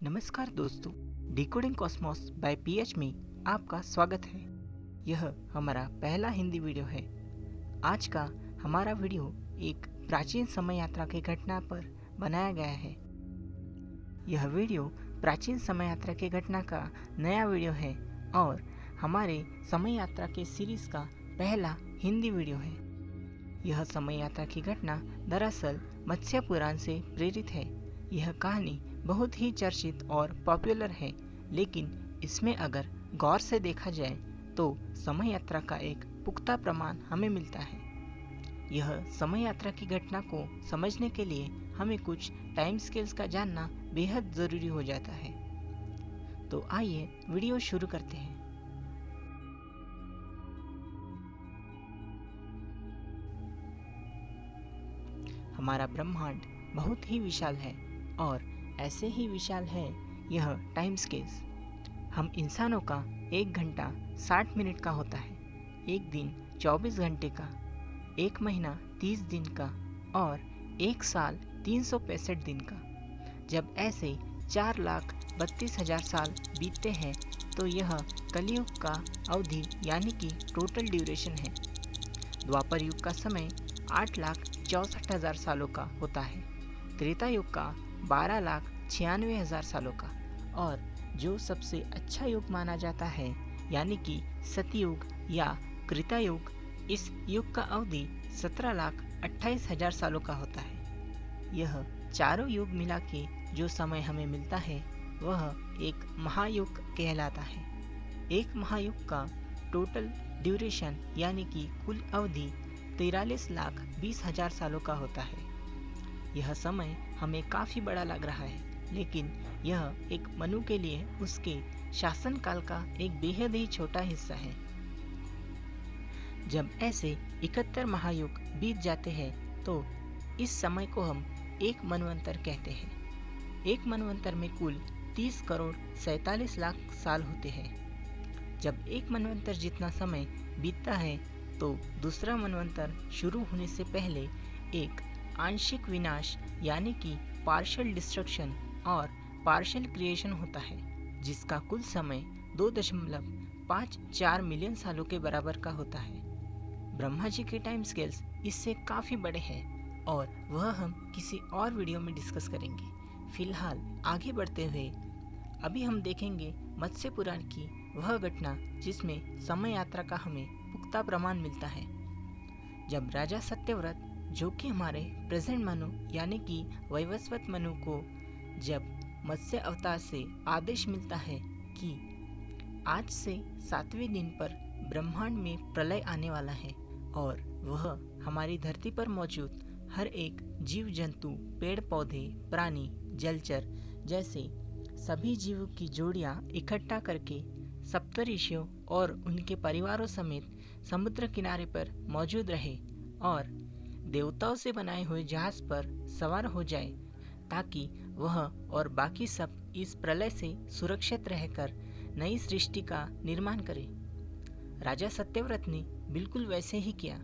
नमस्कार दोस्तों, decoding Cosmos bye pH में आपका स्वागत है। यह हमारा पहला हिंदी वीडियो है। आज का हमारा वीडियो एक प्राचीन समय यात्रा की घटना पर बनाया गया है। यह वीडियो प्राचीन समय यात्रा की घटना का नया वीडियो है और हमारे समय यात्रा के सीरीज का पहला हिंदी वीडियो है। यह समय यात्रा की घटना दरअसल मत्स्य पुराण से प्रेरित है। यह कहानी बहुत ही चर्चित और पॉपुलर है, लेकिन इसमें अगर गौर से देखा जाए तो समय यात्रा का एक पुख्ता प्रमाण हमें मिलता है। यह समय यात्रा की घटना को समझने के लिए हमें कुछ टाइम स्केल्स का जानना बेहद ज़रूरी हो जाता है। तो आइए वीडियो शुरू करते हैं। हमारा ब्रह्मांड बहुत ही विशाल है और ऐसे ही विशाल है यह टाइम स्केल्स। हम इंसानों का 1 घंटा 60 मिनट का होता है, एक दिन 24 घंटे का, एक महीना 30 दिन का और एक साल 365 दिन का। जब ऐसे 4,32,000 साल बीतते हैं तो यह कलयुग का अवधि यानी कि टोटल ड्यूरेशन है। द्वापर युग का समय 8,64,000 सालों का होता है, त्रेता युग का 12,96,000 सालों का और जो सबसे अच्छा युग माना जाता है यानी कि सतयुग या कृता युग, इस युग का अवधि 17,28,000 सालों का होता है। यह चारों युग मिला के जो समय हमें मिलता है वह एक महायुग कहलाता है। एक महायुग का टोटल ड्यूरेशन यानी कि कुल अवधि 43,20,000 सालों का होता है। यह समय हमें काफ़ी बड़ा लग रहा है, लेकिन यह एक मनु के लिए उसके शासनकाल का एक बेहद ही छोटा हिस्सा है। जब ऐसे 71 महायुग बीत जाते हैं तो इस समय को हम एक मनवंतर कहते हैं। एक मनवंतर में कुल 30 करोड़ 47 लाख साल होते हैं। जब एक मनवंतर जितना समय बीतता है तो दूसरा मनवंतर शुरू होने से पहले एक आंशिक विनाश यानी कि पार्शियल डिस्ट्रक्शन और पार्शियल क्रिएशन होता है, जिसका कुल समय 2.54 मिलियन सालों के बराबर का होता है। ब्रह्मा जी के टाइम स्केल्स इससे काफ़ी बड़े हैं और वह हम किसी और वीडियो में डिस्कस करेंगे। फिलहाल आगे बढ़ते हुए अभी हम देखेंगे मत्स्य पुराण की वह घटना जिसमें समय यात्रा का हमें पुख्ता प्रमाण मिलता है। जब राजा सत्यव्रत, जो कि हमारे प्रेजेंट मनु यानी कि वैवस्वत मनु को जब मत्स्य अवतार से आदेश मिलता है कि आज से 7वें दिन पर ब्रह्मांड में प्रलय आने वाला है और वह हमारी धरती पर मौजूद हर एक जीव जंतु, पेड़ पौधे, प्राणी, जलचर जैसे सभी जीवों की जोड़ियां इकट्ठा करके सप्तऋषियों और उनके परिवारों समेत समुद्र किनारे पर मौजूद रहे और देवताओं से बनाए हुए जहाज पर सवार हो जाए, ताकि वह और बाकी सब इस प्रलय से सुरक्षित रहकर नई सृष्टि का निर्माण करें। राजा सत्यव्रत ने बिल्कुल वैसे ही किया।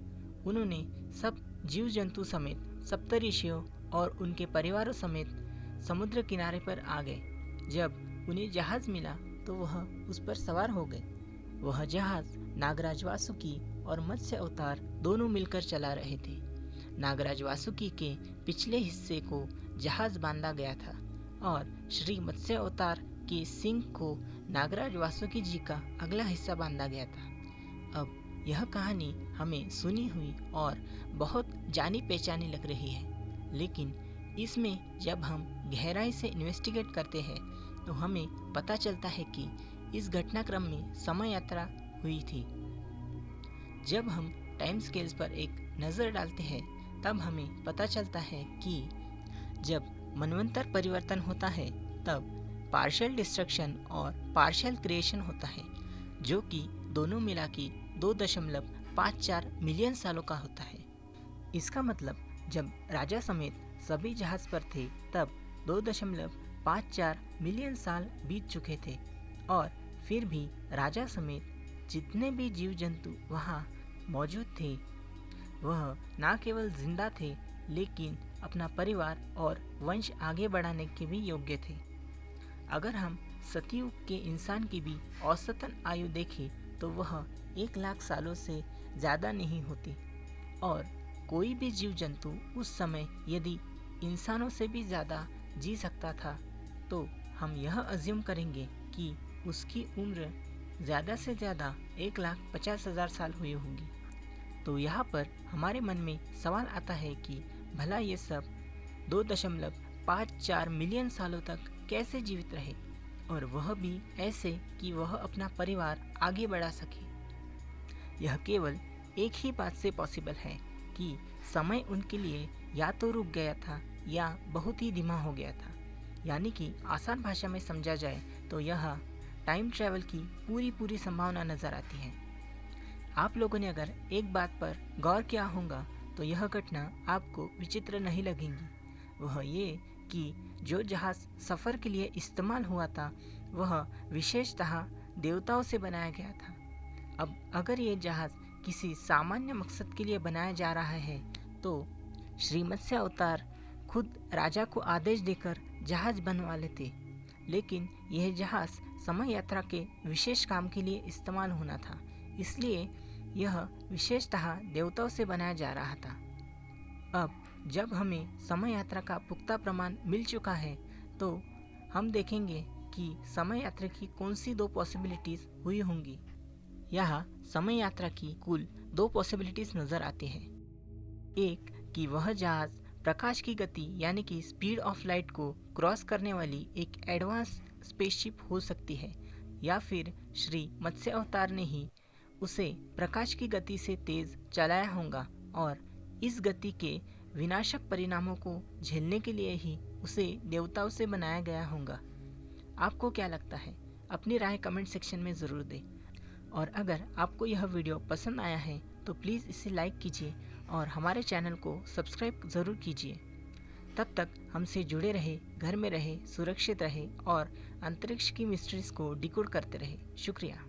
उन्होंने सब जीव जंतु समेत सप्तऋषियों और उनके परिवारों समेत समुद्र किनारे पर आ गए। जब उन्हें जहाज मिला तो वह उस पर सवार हो गए। वह जहाज नागराज वासुकी और मत्स्य अवतार दोनों मिलकर चला रहे थे। नागराज वासुकी के पिछले हिस्से को जहाज बांधा गया था और श्री मत्स्य अवतार के सिंह को नागराज वासुकी जी का अगला हिस्सा बांधा गया था। अब यह कहानी हमें सुनी हुई और बहुत जानी पहचानी लग रही है, लेकिन इसमें जब हम गहराई से इन्वेस्टिगेट करते हैं तो हमें पता चलता है कि इस घटनाक्रम में समय यात्रा हुई थी। जब हम टाइम स्केल्स पर एक नज़र डालते हैं तब हमें पता चलता है कि जब मनवंतर परिवर्तन होता है तब पार्शियल डिस्ट्रक्शन और पार्शियल क्रिएशन होता है, जो कि दोनों मिला के 2.54 मिलियन सालों का होता है। इसका मतलब जब राजा समेत सभी जहाज पर थे तब 2.54 मिलियन साल बीत चुके थे और फिर भी राजा समेत जितने भी जीव जंतु वहाँ मौजूद थे वह न केवल जिंदा थे, लेकिन अपना परिवार और वंश आगे बढ़ाने के भी योग्य थे। अगर हम सतयुग के इंसान की भी औसतन आयु देखें तो वह 1 लाख सालों से ज़्यादा नहीं होती और कोई भी जीव जंतु उस समय यदि इंसानों से भी ज़्यादा जी सकता था तो हम यह अज्यूम करेंगे कि उसकी उम्र ज़्यादा से ज़्यादा 1,50,000 साल हुई होगी। तो यहाँ पर हमारे मन में सवाल आता है कि भला ये सब 2.54 मिलियन सालों तक कैसे जीवित रहे और वह भी ऐसे कि वह अपना परिवार आगे बढ़ा सके। यह केवल एक ही बात से पॉसिबल है कि समय उनके लिए या तो रुक गया था या बहुत ही धीमा हो गया था। यानी कि आसान भाषा में समझा जाए तो यह टाइम ट्रैवल की पूरी संभावना नज़र आती है। आप लोगों ने अगर एक बात पर गौर किया होगा तो यह घटना आपको विचित्र नहीं लगेगी। वह ये कि जो जहाज़ सफ़र के लिए इस्तेमाल हुआ था वह विशेषतः देवताओं से बनाया गया था। अब अगर ये जहाज़ किसी सामान्य मकसद के लिए बनाया जा रहा है तो श्री मत्स्य अवतार खुद राजा को आदेश देकर जहाज़ बनवा लेते, लेकिन यह जहाज़ समय यात्रा के विशेष काम के लिए इस्तेमाल होना था, इसलिए यह विशेषतः देवताओं से बनाया जा रहा था। अब जब हमें समय यात्रा का पुख्ता प्रमाण मिल चुका है तो हम देखेंगे कि समय यात्रा की कौन सी 2 पॉसिबिलिटीज़ हुई होंगी। यहाँ समय यात्रा की कुल 2 पॉसिबिलिटीज़ नज़र आती हैं। एक कि वह जहाज़ प्रकाश की गति यानी कि स्पीड ऑफ लाइट को क्रॉस करने वाली एक एडवांस स्पेसशिप हो सकती है, या फिर श्री मत्स्य अवतार ने ही उसे प्रकाश की गति से तेज चलाया होगा और इस गति के विनाशक परिणामों को झेलने के लिए ही उसे देवताओं से बनाया गया होगा। आपको क्या लगता है? अपनी राय कमेंट सेक्शन में ज़रूर दें। और अगर आपको यह वीडियो पसंद आया है तो प्लीज़ इसे लाइक कीजिए और हमारे चैनल को सब्सक्राइब ज़रूर कीजिए। तब तक हमसे जुड़े रहे, घर में रहे, सुरक्षित रहे और अंतरिक्ष की मिस्ट्रीज़ को डिकोड करते रहे। शुक्रिया।